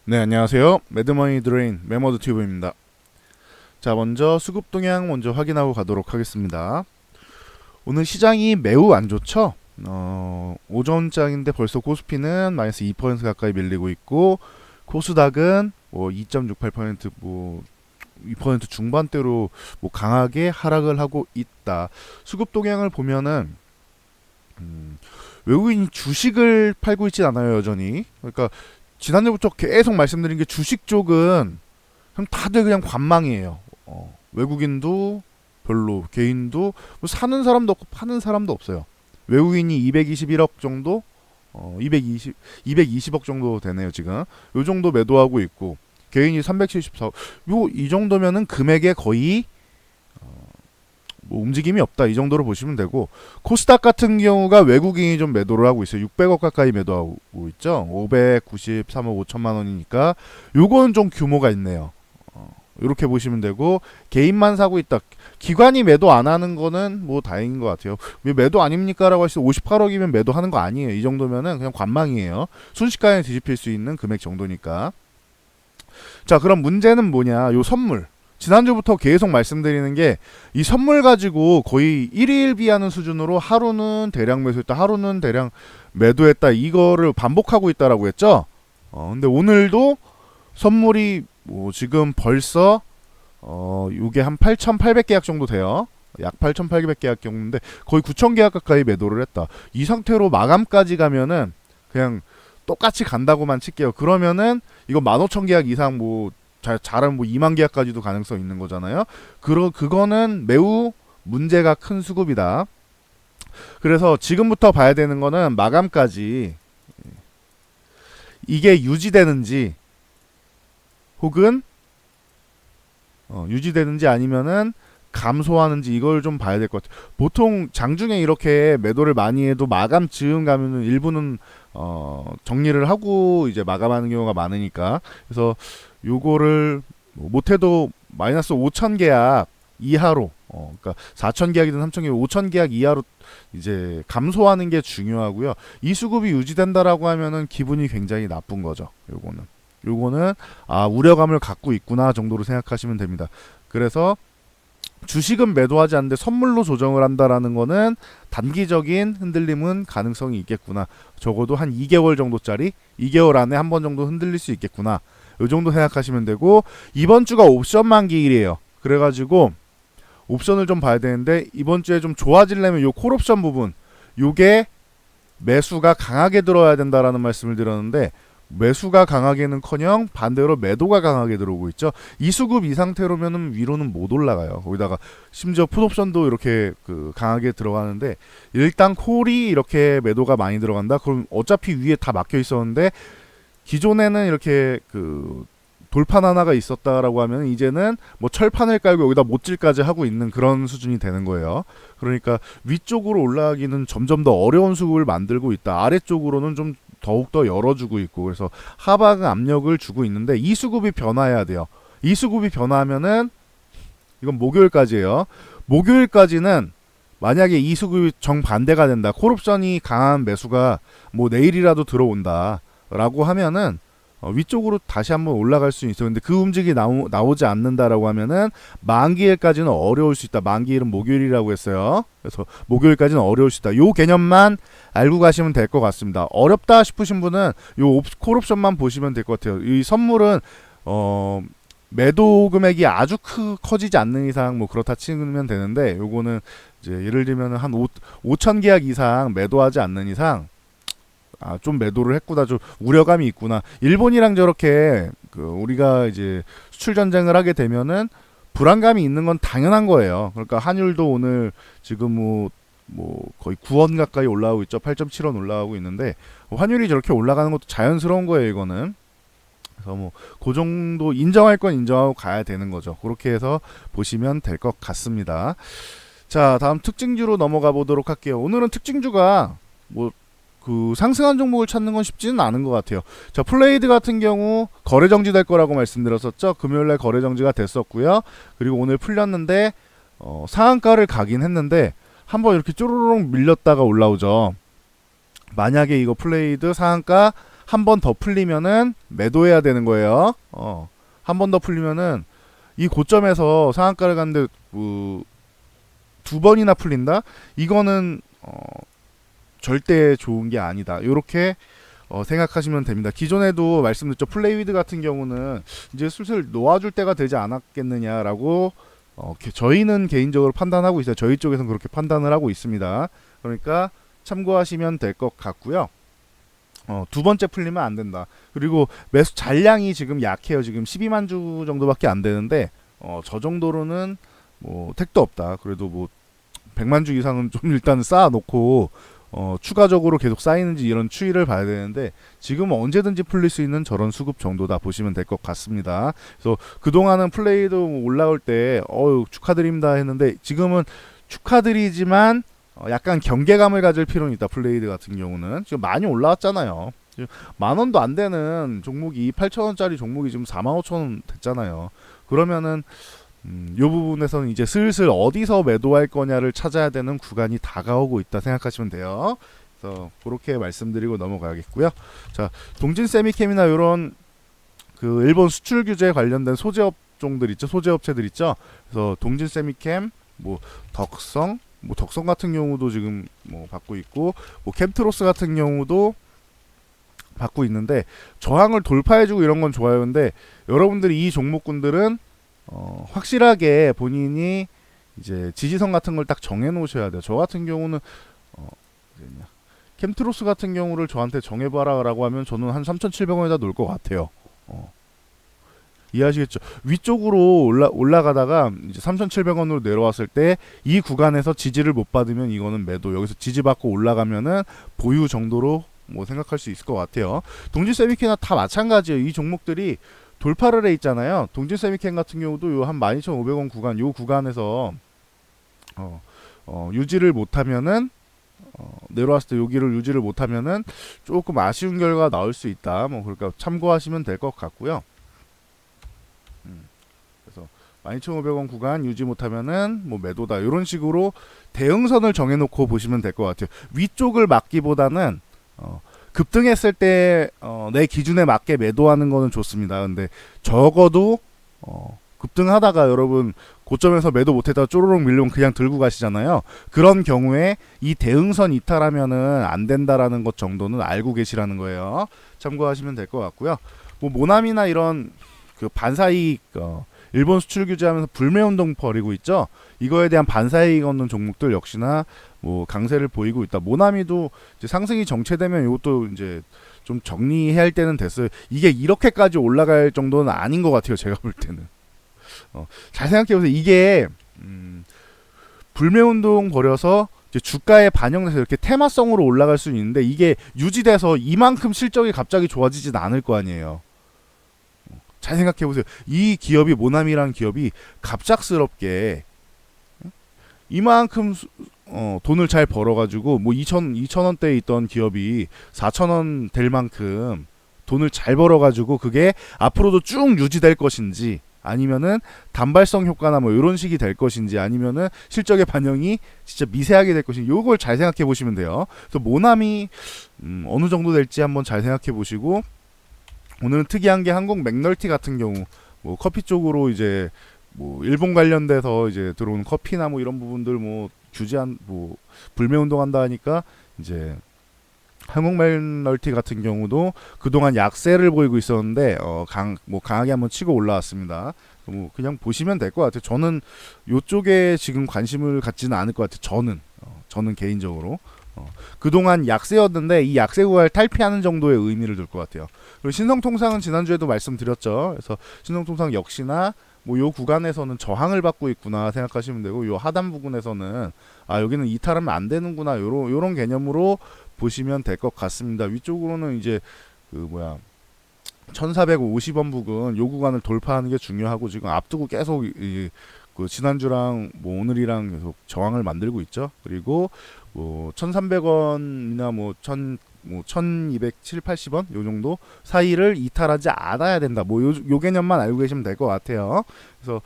네, 안녕하세요. 매드머니 드레인 매머드 튜브입니다. 자, 먼저 수급 동향 먼저 확인하고 가도록 하겠습니다. 오늘 시장이 매우 안 좋죠? 오전장인데 벌써 코스피는 마이너스 2% 가까이 밀리고 있고, 코스닥은 뭐 2.68%, 뭐 2% 중반대로 뭐 강하게 하락을 하고 있다. 수급 동향을 보면은 외국인이 주식을 팔고 있진 않아요, 여전히. 그러니까 지난주부터 계속 말씀드린 게 주식 쪽은 그럼 다들 그냥 관망이에요. 외국인도 별로, 개인도 뭐 사는 사람도 없고 파는 사람도 없어요. 외국인이 221억 정도, 220억 정도 되네요 지금. 요 정도 매도하고 있고 개인이 374억. 이 정도면은 금액에 거의 뭐 움직임이 없다 이 정도로 보시면 되고, 코스닥 같은 경우가 외국인이 좀 매도를 하고 있어요. 600억 가까이 매도하고 있죠. 593억 5천만 원이니까 요거는 좀 규모가 있네요. 이렇게 보시면 되고, 개인만 사고 있다. 기관이 매도 안 하는 거는 뭐 다행인 것 같아요. 왜 매도 아닙니까? 라고 하시면 58억이면 매도하는 거 아니에요. 이 정도면은 그냥 관망이에요. 순식간에 뒤집힐 수 있는 금액 정도니까. 자, 그럼 문제는 뭐냐? 요 선물. 지난주부터 계속 말씀드리는 게, 이 선물 가지고 거의 1일비하는 수준으로 하루는 대량 매수했다, 하루는 대량 매도했다, 이거를 반복하고 있다라고 했죠. 근데 오늘도 선물이 뭐 지금 벌써 요게 한 8,800계약 정도 돼요. 약 8,800계약 정도인데 거의 9,000계약 가까이 매도를 했다. 이 상태로 마감까지 가면은 그냥 똑같이 간다고만 칠게요. 그러면은 이거 15,000계약 이상 뭐 잘하면 뭐 2만 계약까지도 가능성 있는 거잖아요. 그거는 매우 문제가 큰 수급이다. 그래서 지금부터 봐야 되는 거는 마감까지 이게 유지되는지, 혹은 유지되는지 아니면은 감소하는지, 이걸 좀 봐야 될 것 같아요. 보통 장중에 이렇게 매도를 많이 해도 마감 즈음 가면은 일부는 정리를 하고 이제 마감하는 경우가 많으니까, 그래서 요거를 뭐 못해도 마이너스 5천 계약 이하로, 그러니까 4천 계약이든 3천 계약, 5천 계약 이하로 이제 감소하는 게 중요하고요. 이 수급이 유지된다라고 하면은 기분이 굉장히 나쁜 거죠. 요거는 우려감을 갖고 있구나 정도로 생각하시면 됩니다. 그래서 주식은 매도하지 않는데 선물로 조정을 한다라는 거는 단기적인 흔들림은 가능성이 있겠구나. 적어도 한 2개월 정도짜리, 2개월 안에 한 번 정도 흔들릴 수 있겠구나. 요 정도 생각하시면 되고, 이번 주가 옵션 만기일이에요. 그래가지고 옵션을 좀 봐야 되는데, 이번 주에 좀 좋아지려면 요 콜옵션 부분, 요게 매수가 강하게 들어야 된다라는 말씀을 드렸는데, 매수가 강하게는커녕 반대로 매도가 강하게 들어오고 있죠. 이 수급 이 상태로면은 위로는 못 올라가요. 거기다가 심지어 풋옵션도 이렇게 강하게 들어가는데, 일단 콜이 이렇게 매도가 많이 들어간다. 그럼 어차피 위에 다 막혀 있었는데, 기존에는 이렇게 돌판 하나가 있었다라고 하면 이제는 뭐 철판을 깔고 여기다 못질까지 하고 있는 그런 수준이 되는 거예요. 그러니까 위쪽으로 올라가기는 점점 더 어려운 수급을 만들고 있다. 아래쪽으로는 좀 더욱더 열어주고 있고, 그래서 하방 압력을 주고 있는데, 이 수급이 변화해야 돼요. 이 수급이 변화하면은, 이건 목요일까지예요. 목요일까지는 만약에 이 수급이 정반대가 된다, 콜옵션이 강한 매수가 뭐 내일이라도 들어온다 라고 하면은 위쪽으로 다시 한번 올라갈 수 있어요. 근데 그 움직임이 나오지 않는다라고 하면은 만기일까지는 어려울 수 있다. 만기일은 목요일이라고 했어요. 그래서 목요일까지는 어려울 수 있다. 요 개념만 알고 가시면 될 것 같습니다. 어렵다 싶으신 분은 요 콜옵션만 보시면 될 것 같아요. 이 선물은 매도 금액이 아주 커지지 않는 이상 뭐 그렇다 치면 되는데, 요거는 이제 예를 들면 한 5천 계약 이상 매도하지 않는 이상 좀 매도를 했구나, 좀 우려감이 있구나. 일본이랑 저렇게 우리가 이제 수출 전쟁을 하게 되면은 불안감이 있는 건 당연한 거예요. 그러니까 한율도 오늘 지금 뭐 거의 9원 가까이 올라가고 있죠. 8.7원 올라가고 있는데, 환율이 저렇게 올라가는 것도 자연스러운 거예요, 이거는. 그래서 뭐 그 정도 인정할 건 인정하고 가야 되는 거죠. 그렇게 해서 보시면 될 것 같습니다. 자, 다음 특징주로 넘어가 보도록 할게요. 오늘은 특징주가 뭐 상승한 종목을 찾는 건 쉽지는 않은 것 같아요. 자, 플레이드 같은 경우 거래 정지될 거라고 말씀드렸었죠. 금요일날 거래 정지가 됐었고요. 그리고 오늘 풀렸는데 상한가를 가긴 했는데 한번 이렇게 쪼르륵 밀렸다가 올라오죠. 만약에 이거 플레이드 상한가 한 번 더 풀리면은 매도해야 되는 거예요. 한 번 더 풀리면은 이 고점에서 상한가를 갔는데 두 번이나 풀린다? 이거는 절대 좋은 게 아니다. 이렇게 생각하시면 됩니다. 기존에도 말씀드렸죠. 플레이위드 같은 경우는 이제 슬슬 놓아줄 때가 되지 않았겠느냐라고 저희는 개인적으로 판단하고 있어요. 저희 쪽에서는 그렇게 판단을 하고 있습니다. 그러니까 참고하시면 될 것 같고요. 두 번째 풀리면 안 된다. 그리고 매수 잔량이 지금 약해요. 지금 12만 주 정도밖에 안 되는데 저 정도로는 뭐 택도 없다. 그래도 뭐 100만 주 이상은 좀 일단 쌓아놓고 추가적으로 계속 쌓이는지 이런 추이를 봐야 되는데 지금은 언제든지 풀릴 수 있는 저런 수급 정도다 보시면 될 것 같습니다. 그래서 그동안은 플레이도 올라올 때 축하드립니다 했는데 지금은 축하드리지만 약간 경계감을 가질 필요는 있다. 플레이드 같은 경우는 지금 많이 올라왔잖아요. 지금 만 원도 안 되는 종목이 8,000원짜리 종목이 지금 45,000원 됐잖아요. 그러면은 이 부분에서는 이제 슬슬 어디서 매도할 거냐를 찾아야 되는 구간이 다가오고 있다 생각하시면 돼요. 그래서 그렇게 말씀드리고 넘어가겠고요. 자, 동진 세미캠이나 이런 그 일본 수출 규제 관련된 소재 업종들 있죠, 소재 업체들 있죠. 그래서 동진 세미캠, 뭐 덕성 같은 경우도 지금 뭐 받고 있고, 뭐 캠트로스 같은 경우도 받고 있는데 저항을 돌파해주고 이런 건 좋아요. 근데 여러분들이 이 종목군들은 확실하게 본인이 이제 지지선 같은 걸 딱 정해 놓으셔야 돼요. 저 같은 경우는 캠트로스 같은 경우를 저한테 정해봐라라고 하면 저는 한 3,700원에다 놓을 것 같아요. 이해하시겠죠? 위쪽으로 올라가다가 이제 3,700원으로 내려왔을 때 이 구간에서 지지를 못 받으면 이거는 매도, 여기서 지지받고 올라가면은 보유 정도로 뭐 생각할 수 있을 것 같아요. 동진 세미케나 다 마찬가지예요. 이 종목들이 돌파를 해 있잖아요. 동진 세미캠 같은 경우도 요 한 12,500원 구간, 요 구간에서 유지를 못하면은 내려왔을 때 여기를 유지를 못하면은 조금 아쉬운 결과가 나올 수 있다. 뭐 그러니까 참고하시면 될 것 같고요. 그래서 12,500원 구간 유지 못하면은 뭐 매도다. 이런 식으로 대응선을 정해놓고 보시면 될 것 같아요. 위쪽을 막기보다는 급등했을 때 내 기준에 맞게 매도하는 거는 좋습니다. 근데 적어도 급등하다가 여러분 고점에서 매도 못했다가 쪼로록 밀리면 그냥 들고 가시잖아요. 그런 경우에 이 대응선 이탈하면은 안 된다라는 것 정도는 알고 계시라는 거예요. 참고하시면 될 것 같고요. 뭐 모나미나 이런 그 반사이익 일본 수출 규제하면서 불매운동 벌이고 있죠. 이거에 대한 반사이익 얻는 종목들 역시나 뭐 강세를 보이고 있다. 모나미도 이제 상승이 정체되면 이것도 이제 좀 정리해야 할 때는 됐어요. 이게 이렇게까지 올라갈 정도는 아닌 것 같아요. 제가 볼 때는. 잘 생각해보세요. 이게 불매운동 벌여서 이제 주가에 반영돼서 이렇게 테마성으로 올라갈 수 있는데 이게 유지돼서 이만큼 실적이 갑자기 좋아지진 않을 거 아니에요. 잘 생각해보세요. 이 기업이 모나미라는 기업이 갑작스럽게 이만큼 돈을 잘 벌어가지고 뭐 2,000원대에 있던 기업이 4,000원 될 만큼 돈을 잘 벌어가지고 그게 앞으로도 쭉 유지될 것인지 아니면은 단발성 효과나 뭐 이런 식이 될 것인지 아니면은 실적의 반영이 진짜 미세하게 될 것인지 요걸 잘 생각해 보시면 돼요. 그래서 모나미 어느 정도 될지 한번 잘 생각해 보시고 오늘은 특이한 게 한국 맥널티 같은 경우 뭐 커피 쪽으로 이제 뭐 일본 관련돼서 이제 들어오는 커피나 뭐 이런 부분들 뭐 규제한 뭐 불매 운동한다 하니까 이제 한국 맥널티 같은 경우도 그동안 약세를 보이고 있었는데 강하게 한번 치고 올라왔습니다. 뭐 그냥 보시면 될 것 같아요. 저는 요쪽에 지금 관심을 갖지는 않을 것 같아요. 저는 개인적으로 그동안 약세였는데 이 약세 구간을 탈피하는 정도의 의미를 둘 것 같아요. 그리고 신성통상은 지난주에도 말씀드렸죠. 그래서 신성통상 역시나 뭐 요 구간에서는 저항을 받고 있구나 생각하시면 되고 요 하단 부분에서는 여기는 이탈하면 안 되는구나 요런 개념으로 보시면 될 것 같습니다. 위쪽으로는 이제 1450원 부근 요 구간을 돌파하는 게 중요하고 지금 앞두고 계속 그 지난주랑 뭐 오늘이랑 계속 저항을 만들고 있죠. 그리고 뭐 1,300원이나 뭐 1,270, 80원 요 정도 사이를 이탈하지 않아야 된다. 뭐 요 개념만 알고 계시면 될 것 같아요. 그래서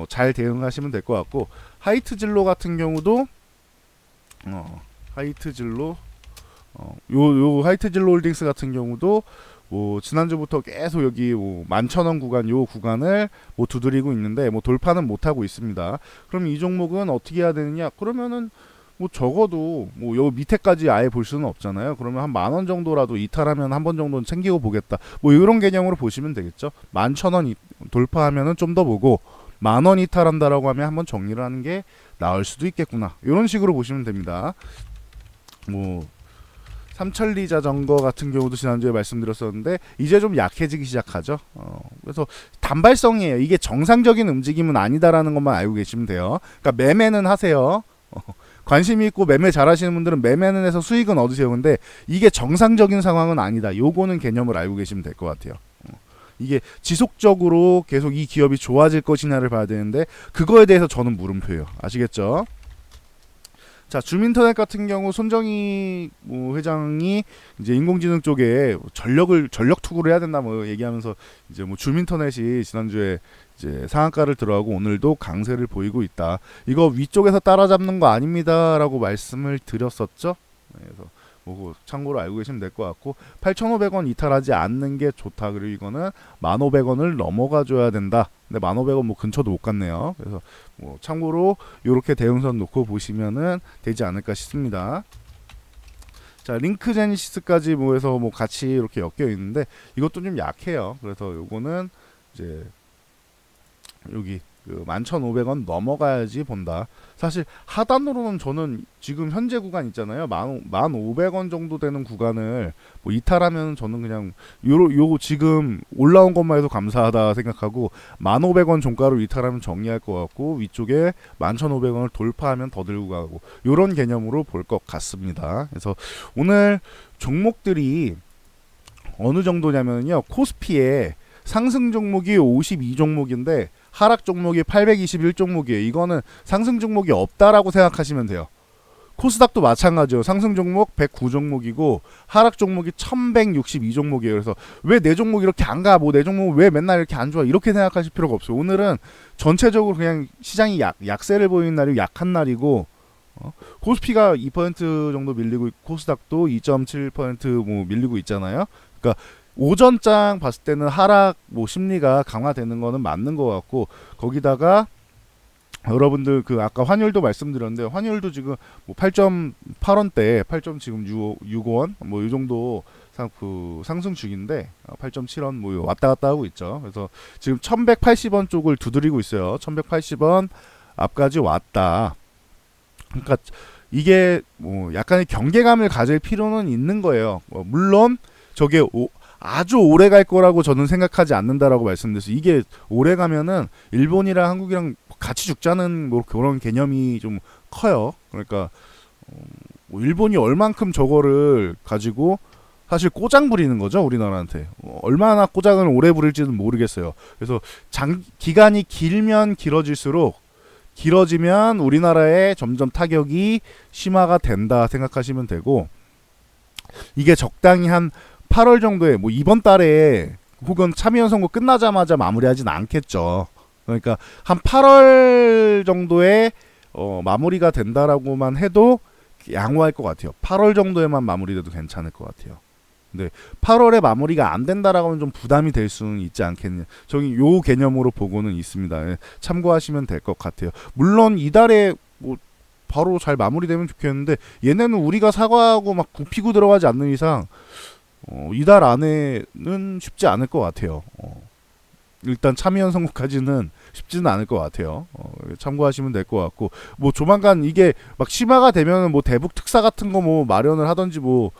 잘 대응하시면 될 것 같고 하이트 진로 같은 경우도 하이트 진로 요 하이트진로 홀딩스 같은 경우도 뭐 지난주부터 계속 여기 뭐 11,000원 구간 요 구간을 뭐 두드리고 있는데 뭐 돌파는 못 하고 있습니다. 그럼 이 종목은 어떻게 해야 되느냐? 그러면은 뭐 적어도 뭐 요 밑에까지 아예 볼 수는 없잖아요. 그러면 한 10,000원 정도라도 이탈하면 한 번 정도는 챙기고 보겠다. 뭐 이런 개념으로 보시면 되겠죠. 11,000원 돌파하면은 좀 더 보고 10,000원 이탈한다라고 하면 한번 정리를 하는 게 나을 수도 있겠구나. 이런 식으로 보시면 됩니다. 뭐 삼천리 자전거 같은 경우도 지난주에 말씀드렸었는데 이제 좀 약해지기 시작하죠. 그래서 단발성이에요. 이게 정상적인 움직임은 아니다라는 것만 알고 계시면 돼요. 그러니까 매매는 하세요. 관심이 있고 매매 잘하시는 분들은 매매는 해서 수익은 얻으세요. 근데 이게 정상적인 상황은 아니다. 요거는 개념을 알고 계시면 될 것 같아요. 이게 지속적으로 계속 이 기업이 좋아질 것이냐를 봐야 되는데 그거에 대해서 저는 물음표예요. 아시겠죠? 자, 주민터넷 같은 경우 손정희 뭐 회장이 이제 인공지능 쪽에 전력 투구를 해야 된다 뭐 얘기하면서 이제 뭐 주민터넷이 지난주에 이제 상한가를 들어가고 오늘도 강세를 보이고 있다. 이거 위쪽에서 따라잡는 거 아닙니다라고 말씀을 드렸었죠. 그래서 뭐 참고로 알고 계시면 될 것 같고 8,500원 이탈하지 않는 게 좋다. 그리고 이거는 1,500원을 넘어가 줘야 된다. 근데 1,500원 뭐 근처도 못 갔네요. 그래서 뭐 참고로 이렇게 대응선 놓고 보시면은 되지 않을까 싶습니다. 자, 링크 제니시스까지 뭐 해서 뭐 같이 이렇게 엮여 있는데 이것도 좀 약해요. 그래서 요거는 이제 여기 그 11,500원 넘어가야지 본다. 사실 하단으로는 저는 지금 현재 구간 있잖아요. 1,500원 정도 되는 구간을 뭐 이탈하면 저는 그냥 요 지금 올라온 것만 해도 감사하다 생각하고 1,500원 종가로 이탈하면 정리할 것 같고 위쪽에 11,500원을 돌파하면 더 들고 가고 요런 개념으로 볼 것 같습니다. 그래서 오늘 종목들이 어느 정도냐면요. 코스피에 상승 종목이 52종목인데 하락 종목이 821종목이에요. 이거는 상승 종목이 없다라고 생각하시면 돼요. 코스닥도 마찬가지예요. 상승 종목 109종목이고 하락 종목이 1162종목이에요. 그래서 왜 내 종목 이렇게 안 가? 뭐 내 종목 왜 맨날 이렇게 안 좋아? 이렇게 생각하실 필요가 없어요. 오늘은 전체적으로 그냥 시장이 약세를 보이는 날이고 약한 날이고 코스피가 2% 정도 밀리고 코스닥도 2.7% 밀리고 있잖아요. 그러니까 오전장 봤을 때는 하락 뭐 심리가 강화되는 거는 맞는 것 같고 거기다가 여러분들 그 아까 환율도 말씀드렸는데 환율도 지금 뭐 8.8원대 8. 지금 65원 뭐 이 정도 그 상승 중인데 8.7원 뭐 왔다 갔다 하고 있죠. 그래서 지금 1180원 쪽을 두드리고 있어요. 1180원 앞까지 왔다. 그러니까 이게 뭐 약간의 경계감을 가질 필요는 있는 거예요. 물론 저게 아주 오래 갈 거라고 저는 생각하지 않는다라고 말씀드렸어요. 이게 오래 가면은 일본이랑 한국이랑 같이 죽자는 뭐 그런 개념이 좀 커요. 그러니까 뭐 일본이 얼만큼 저거를 가지고 사실 꼬장 부리는 거죠, 우리나라한테. 얼마나 꼬장을 오래 부릴지는 모르겠어요. 그래서 기간이 길면 길어질수록 길어지면 우리나라에 점점 타격이 심화가 된다 생각하시면 되고 이게 적당히 한 8월 정도에 뭐 이번 달에 혹은 참여연 선거 끝나자마자 마무리하진 않겠죠. 그러니까 한 8월 정도에 마무리가 된다라고만 해도 양호할 것 같아요. 8월 정도에만 마무리돼도 괜찮을 것 같아요. 근데 8월에 마무리가 안 된다라고 하면 좀 부담이 될 수는 있지 않겠냐. 저기 요 개념으로 보고는 있습니다. 참고하시면 될 것 같아요. 물론 이달에 뭐 바로 잘 마무리되면 좋겠는데 얘네는 우리가 사과하고 막 굽히고 들어가지 않는 이상 이달 안에는 쉽지 않을 것 같아요. 일단 참여연 선거까지는 쉽지는 않을 것 같아요. 참고하시면 될 것 같고 뭐 조만간 이게 막 심화가 되면 뭐 대북 특사 같은 거 뭐 마련을 하든지 뭐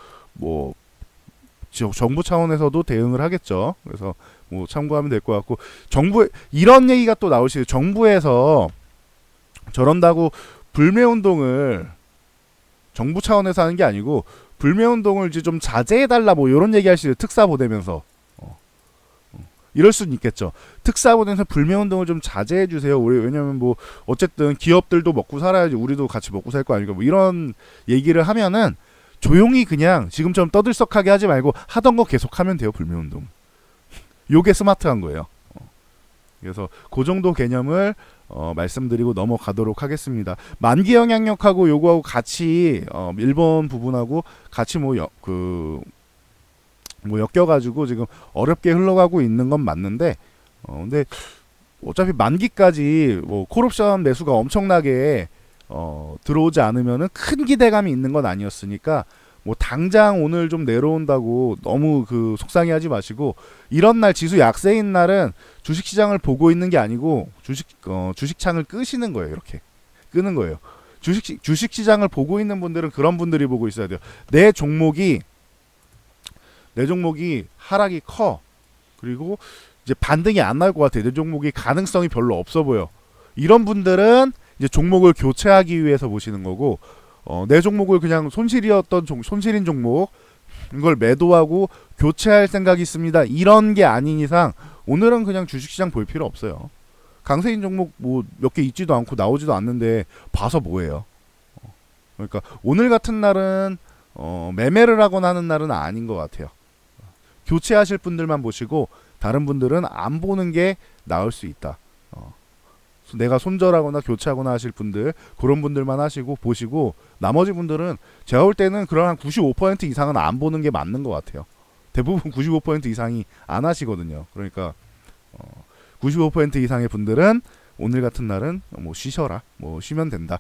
정부 차원에서도 대응을 하겠죠. 그래서 뭐 참고하면 될 것 같고 정부 이런 얘기가 또 나오시죠. 정부에서 저런다고 불매운동을 정부 차원에서 하는 게 아니고 불매운동을 이제 좀 자제해달라 뭐 이런 얘기 하시죠. 특사 보내면서 이럴 수는 있겠죠. 특사 보내면서 불매운동을 좀 자제해주세요. 왜냐면 뭐 어쨌든 기업들도 먹고 살아야지 우리도 같이 먹고 살 거 아니까 뭐 이런 얘기를 하면은 조용히 그냥 지금처럼 떠들썩하게 하지 말고 하던 거 계속하면 돼요. 불매운동. 요게 스마트한 거예요. 그래서 그 정도 개념을 말씀드리고 넘어가도록 하겠습니다. 만기 영향력하고 요거하고 같이 일본 부분하고 같이 엮여가지고 지금 어렵게 흘러가고 있는 건 맞는데 근데 어차피 만기까지 콜옵션 매수가 엄청나게 들어오지 않으면은 큰 기대감이 있는 건 아니었으니까 당장 오늘 좀 내려온다고 너무 속상해하지 마시고, 이런 날 지수 약세인 날은 주식시장을 보고 있는 게 아니고 주식창을 끄시는 거예요. 이렇게 끄는 거예요. 주식시장을 보고 있는 분들은 그런 분들이 보고 있어야 돼요. 내 종목이 하락이 커. 그리고 이제 반등이 안 날 것 같아. 내 종목이 가능성이 별로 없어 보여. 이런 분들은 이제 종목을 교체하기 위해서 보시는 거고, 내 종목을 그냥 손실인 종목 이걸 매도하고 교체할 생각이 있습니다. 이런 게 아닌 이상 오늘은 그냥 주식시장 볼 필요 없어요. 강세인 종목 몇 개 있지도 않고 나오지도 않는데 봐서 뭐해요. 그러니까 오늘 같은 날은 매매를 하거나 하는 날은 아닌 것 같아요. 교체하실 분들만 보시고 다른 분들은 안 보는 게 나을 수 있다. 내가 손절하거나 교체하거나 하실 분들, 그런 분들만 보시고 나머지 분들은 제가 볼 때는 그런 한 95% 이상은 안 보는 게 맞는 것 같아요. 대부분 95% 이상이 안 하시거든요. 그러니까 95% 이상의 분들은 오늘 같은 날은 쉬셔라, 쉬면 된다.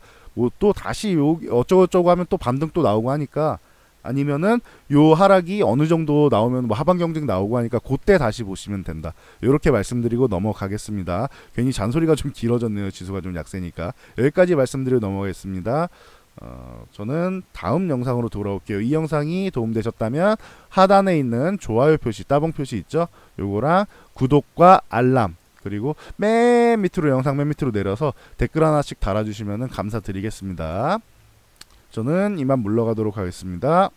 또 다시 어쩌고저쩌고 하면 또 반등 또 나오고 하니까, 아니면은 요 하락이 어느 정도 나오면 하방 경직 나오고 하니까 그때 다시 보시면 된다. 이렇게 말씀드리고 넘어가겠습니다. 괜히 잔소리가 좀 길어졌네요. 지수가 좀 약세니까. 여기까지 말씀드리고 넘어가겠습니다. 저는 다음 영상으로 돌아올게요. 이 영상이 도움되셨다면 하단에 있는 좋아요 표시, 따봉 표시 있죠? 요거랑 구독과 알람, 그리고 영상 맨 밑으로 내려서 댓글 하나씩 달아주시면 감사드리겠습니다. 저는 이만 물러가도록 하겠습니다.